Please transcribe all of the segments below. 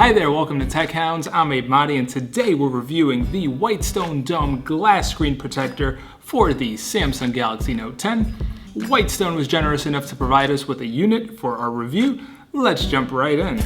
Hi there, welcome to Tech Hounds. I'm Abe Mahdi, and today we're reviewing the Whitestone Dome Glass screen protector for the Samsung Galaxy Note 10. Whitestone was generous enough to provide us with a unit for our review. Let's jump right in.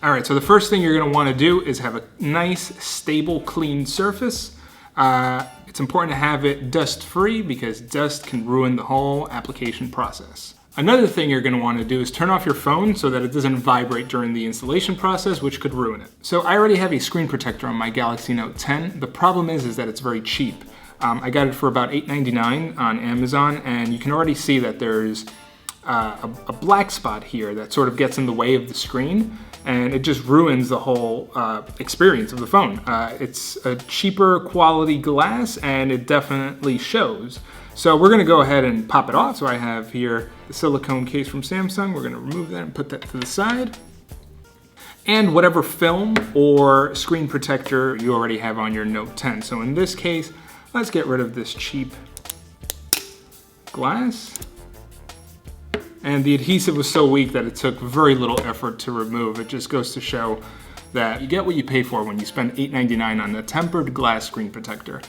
Alright, so the first thing you're going to want to do is have a nice, stable, clean surface. It's important to have it dust-free because dust can ruin the whole application process. Another thing you're going to want to do is turn off your phone so that it doesn't vibrate during the installation process, which could ruin it. So I already have a screen protector on my Galaxy Note 10. The problem is that it's very cheap. I got it for about $8.99 on Amazon, and you can already see that there's a black spot here that sort of gets in the way of the screen, and it just ruins the whole experience of the phone. It's a cheaper quality glass, and it definitely shows. So we're gonna go ahead and pop it off. So I have here the silicone case from Samsung. We're gonna remove that and put that to the side. And whatever film or screen protector you already have on your Note 10. So in this case, let's get rid of this cheap glass. And the adhesive was so weak that it took very little effort to remove. It just goes to show that you get what you pay for when you spend $8.99 on a tempered glass screen protector.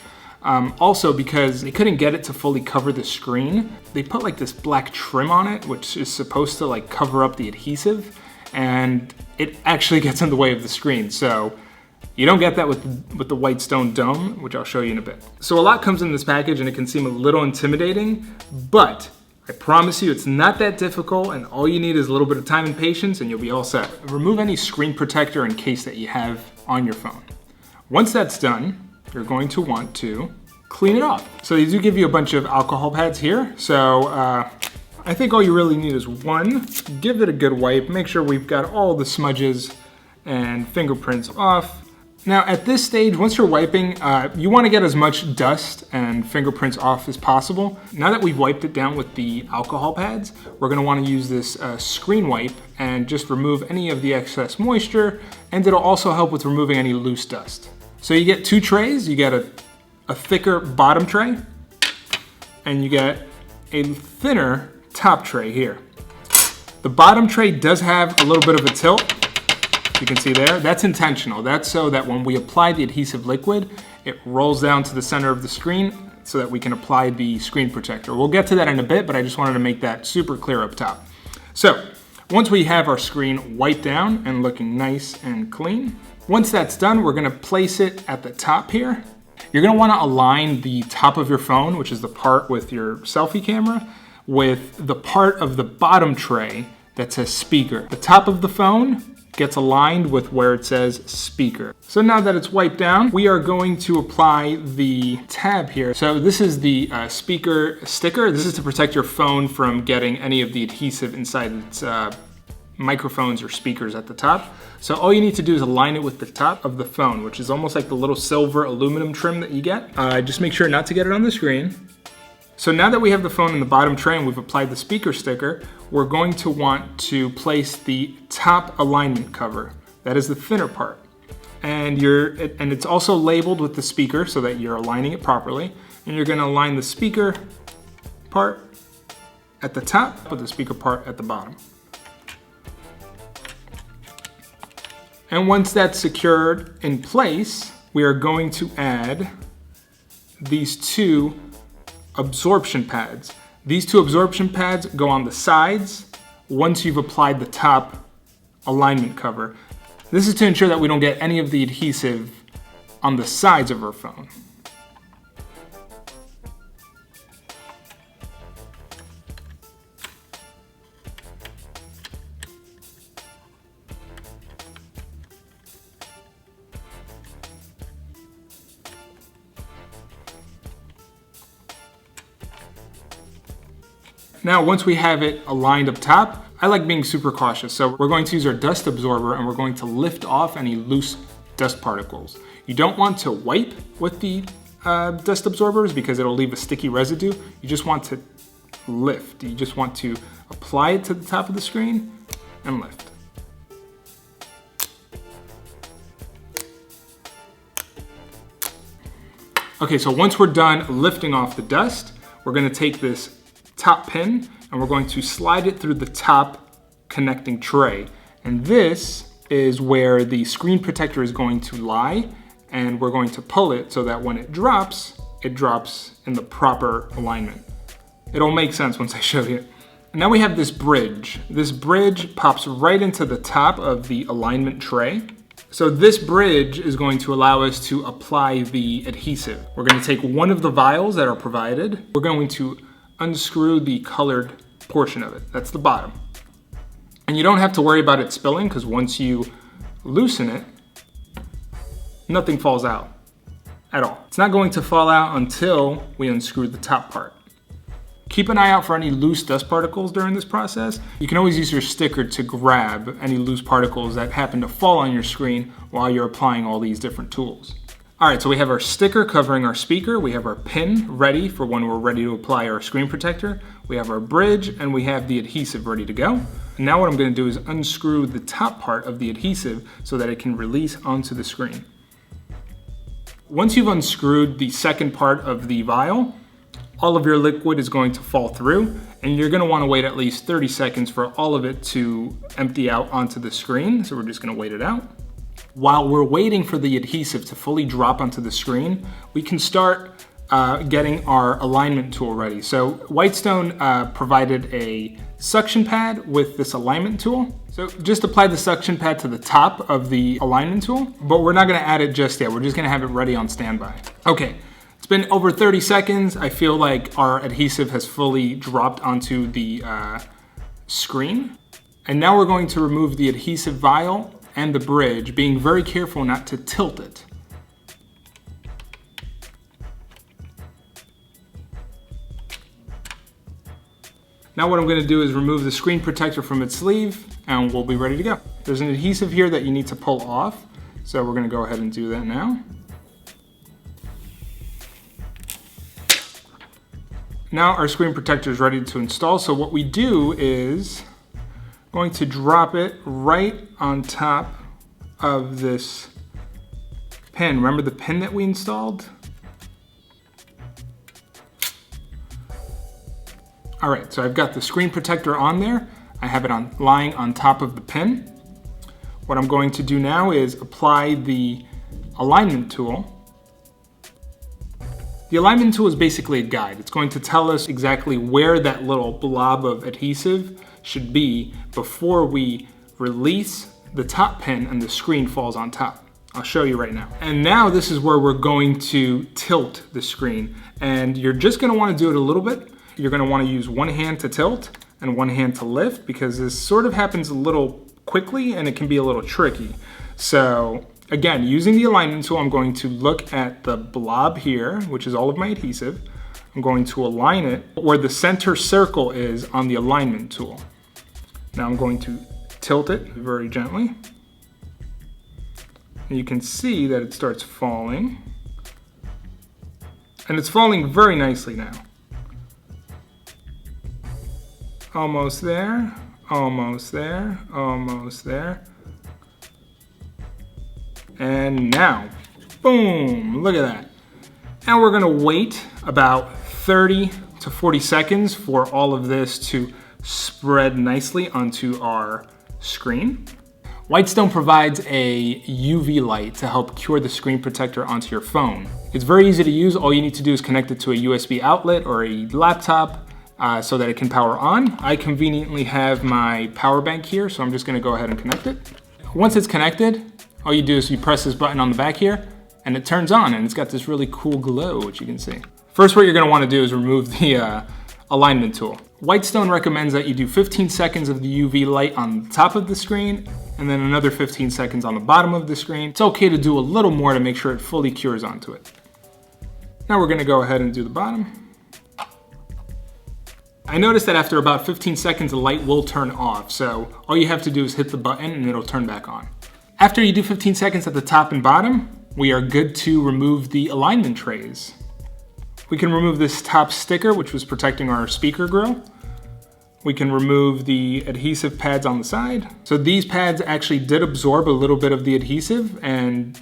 Also, because they couldn't get it to fully cover the screen, they put like this black trim on it, which is supposed to like cover up the adhesive, and it actually gets in the way of the screen. So you don't get that with the Whitestone Dome, which I'll show you in a bit. So a lot comes in this package and it can seem a little intimidating, but I promise you it's not that difficult, and all you need is a little bit of time and patience and you'll be all set. Remove any screen protector and case that you have on your phone. Once that's done, you're going to want to clean it off. So they do give you a bunch of alcohol pads here. So I think all you really need is one. Give it a good wipe. Make sure we've got all the smudges and fingerprints off. Now at this stage, once you're wiping, you want to get as much dust and fingerprints off as possible. Now that we've wiped it down with the alcohol pads, we're going to want to use this screen wipe and just remove any of the excess moisture, and it'll also help with removing any loose dust. So you get two trays. You get a thicker bottom tray, and you get a thinner top tray here. The bottom tray does have a little bit of a tilt. You can see there, that's intentional. That's so that when we apply the adhesive liquid, it rolls down to the center of the screen so that we can apply the screen protector. We'll get to that in a bit, but I just wanted to make that super clear up top. So once we have our screen wiped down and looking nice and clean, once that's done, we're gonna place it at the top here. You're gonna wanna align the top of your phone, which is the part with your selfie camera, with the part of the bottom tray that says speaker. The top of the phone gets aligned with where it says speaker. So now that it's wiped down, we are going to apply the tab here. So this is the speaker sticker. This is to protect your phone from getting any of the adhesive inside its microphones or speakers at the top. So all you need to do is align it with the top of the phone, which is almost like the little silver aluminum trim that you get. Just make sure not to get it on the screen. So now that we have the phone in the bottom tray and we've applied the speaker sticker, we're going to want to place the top alignment cover. That is the thinner part. And it's also labeled with the speaker so that you're aligning it properly. And you're gonna align the speaker part at the top with the speaker part at the bottom. And once that's secured in place, we are going to add these two absorption pads. These two absorption pads go on the sides once you've applied the top alignment cover. This is to ensure that we don't get any of the adhesive on the sides of our phone. Now, once we have it aligned up top, I like being super cautious. So we're going to use our dust absorber and we're going to lift off any loose dust particles. You don't want to wipe with the dust absorbers because it'll leave a sticky residue. You just want to lift. You just want to apply it to the top of the screen and lift. Okay, so once we're done lifting off the dust, we're gonna take this top pin and we're going to slide it through the top connecting tray. And this is where the screen protector is going to lie, and we're going to pull it so that when it drops in the proper alignment. It'll make sense once I show you. Now we have this bridge. This bridge pops right into the top of the alignment tray. So this bridge is going to allow us to apply the adhesive. We're going to take one of the vials that are provided. We're going to unscrew the colored portion of it. That's the bottom. And you don't have to worry about it spilling, because once you loosen it, nothing falls out at all. It's not going to fall out until we unscrew the top part. Keep an eye out for any loose dust particles during this process. You can always use your sticker to grab any loose particles that happen to fall on your screen while you're applying all these different tools. All right, so we have our sticker covering our speaker. We have our pin ready for when we're ready to apply our screen protector. We have our bridge, and we have the adhesive ready to go. And now what I'm going to do is unscrew the top part of the adhesive so that it can release onto the screen. Once you've unscrewed the second part of the vial, all of your liquid is going to fall through, and you're going to want to wait at least 30 seconds for all of it to empty out onto the screen. So we're just going to wait it out. While we're waiting for the adhesive to fully drop onto the screen, we can start getting our alignment tool ready. So Whitestone provided a suction pad with this alignment tool. So just apply the suction pad to the top of the alignment tool, but we're not going to add it just yet. We're just going to have it ready on standby. Okay. It's been over 30 seconds. I feel like our adhesive has fully dropped onto the screen. And now we're going to remove the adhesive vial and the bridge, being very careful not to tilt it. Now what I'm going to do is remove the screen protector from its sleeve, and we'll be ready to go. There's an adhesive here that you need to pull off, so we're going to go ahead and do that now. Now our screen protector is ready to install, so what we do is going to drop it right on top of this pin. Remember the pin that we installed? All right, so I've got the screen protector on there. I have it lying on top of the pin. What I'm going to do now is apply the alignment tool. The alignment tool is basically a guide. It's going to tell us exactly where that little blob of adhesive should be before we release the top pin and the screen falls on top. I'll show you right now. And now this is where we're going to tilt the screen. And you're just gonna wanna do it a little bit. You're gonna wanna use one hand to tilt and one hand to lift, because this sort of happens a little quickly and it can be a little tricky. So again, using the alignment tool, I'm going to look at the blob here, which is all of my adhesive. I'm going to align it where the center circle is on the alignment tool. Now I'm going to tilt it very gently. And you can see that it starts falling. And it's falling very nicely now. Almost there, almost there, almost there. And now, boom, look at that. Now we're gonna wait about 30 to 40 seconds for all of this to spread nicely onto our screen. Whitestone provides a UV light to help cure the screen protector onto your phone. It's very easy to use. All you need to do is connect it to a USB outlet or a laptop so that it can power on. I conveniently have my power bank here, so I'm just gonna go ahead and connect it. Once it's connected, all you do is you press this button on the back here and it turns on, and it's got this really cool glow, which you can see. First, what you're gonna wanna do is remove the alignment tool. Whitestone recommends that you do 15 seconds of the UV light on the top of the screen and then another 15 seconds on the bottom of the screen. It's okay to do a little more to make sure it fully cures onto it. Now we're gonna go ahead and do the bottom. I noticed that after about 15 seconds, the light will turn off, so all you have to do is hit the button and it'll turn back on. After you do 15 seconds at the top and bottom, we are good to remove the alignment trays. We can remove this top sticker, which was protecting our speaker grill. We can remove the adhesive pads on the side. So these pads actually did absorb a little bit of the adhesive and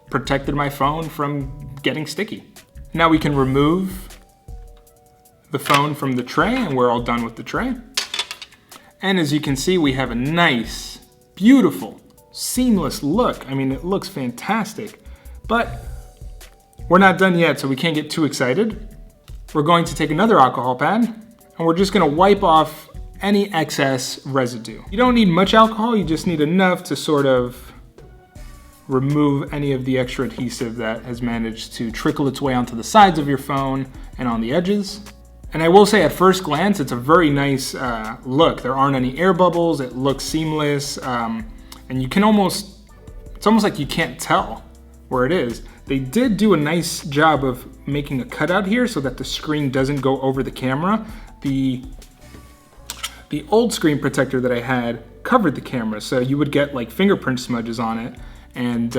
protected my phone from getting sticky. Now we can remove the phone from the tray, and we're all done with the tray. And as you can see, we have a nice, beautiful, seamless look. I mean, it looks fantastic, but we're not done yet, so we can't get too excited. We're going to take another alcohol pad, and we're just gonna wipe off any excess residue. You don't need much alcohol, you just need enough to sort of remove any of the extra adhesive that has managed to trickle its way onto the sides of your phone and on the edges. And I will say at first glance, it's a very nice look. There aren't any air bubbles, it looks seamless, and you can it's almost like you can't tell where it is. They did do a nice job of making a cutout here so that the screen doesn't go over the camera. The old screen protector that I had covered the camera, so you would get like fingerprint smudges on it, and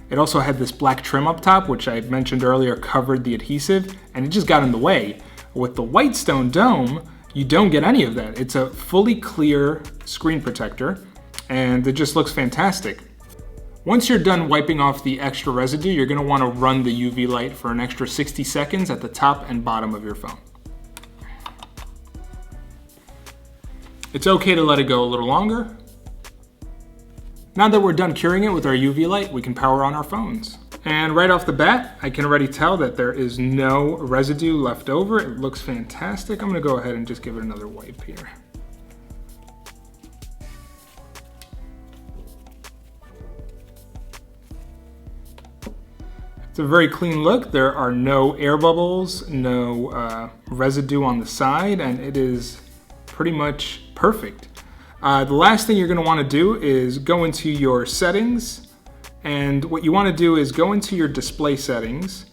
it also had this black trim up top, which I had mentioned earlier covered the adhesive, and it just got in the way. With the Whitestone Dome, you don't get any of that. It's a fully clear screen protector, and it just looks fantastic. Once you're done wiping off the extra residue, you're gonna wanna run the UV light for an extra 60 seconds at the top and bottom of your phone. It's okay to let it go a little longer. Now that we're done curing it with our UV light, we can power on our phones. And right off the bat, I can already tell that there is no residue left over. It looks fantastic. I'm gonna go ahead and just give it another wipe here. It's a very clean look. There are no air bubbles, no residue on the side, and it is pretty much perfect. The last thing you're gonna wanna do is go into your settings, and what you wanna do is go into your display settings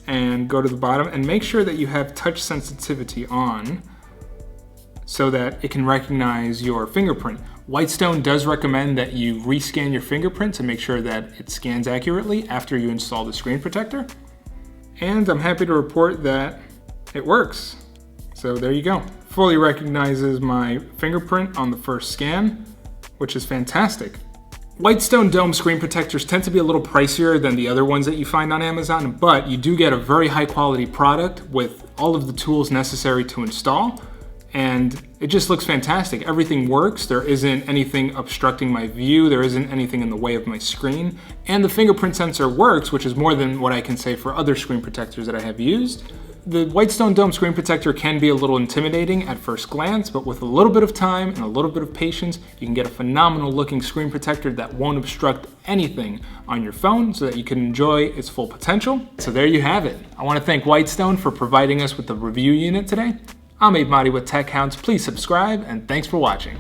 and go to the bottom and make sure that you have touch sensitivity on so that it can recognize your fingerprint. Whitestone does recommend that you rescan your fingerprint to make sure that it scans accurately after you install the screen protector. And I'm happy to report that it works. So there you go. Fully recognizes my fingerprint on the first scan, which is fantastic. Whitestone Dome screen protectors tend to be a little pricier than the other ones that you find on Amazon, but you do get a very high quality product with all of the tools necessary to install, and it just looks fantastic. Everything works. There isn't anything obstructing my view. There isn't anything in the way of my screen, and the fingerprint sensor works, which is more than what I can say for other screen protectors that I have used. The Whitestone Dome screen protector can be a little intimidating at first glance, but with a little bit of time and a little bit of patience, you can get a phenomenal looking screen protector that won't obstruct anything on your phone so that you can enjoy its full potential. So there you have it. I want to thank Whitestone for providing us with the review unit today. I'm Abe Mahdi with Tech Hounds. Please subscribe, and thanks for watching.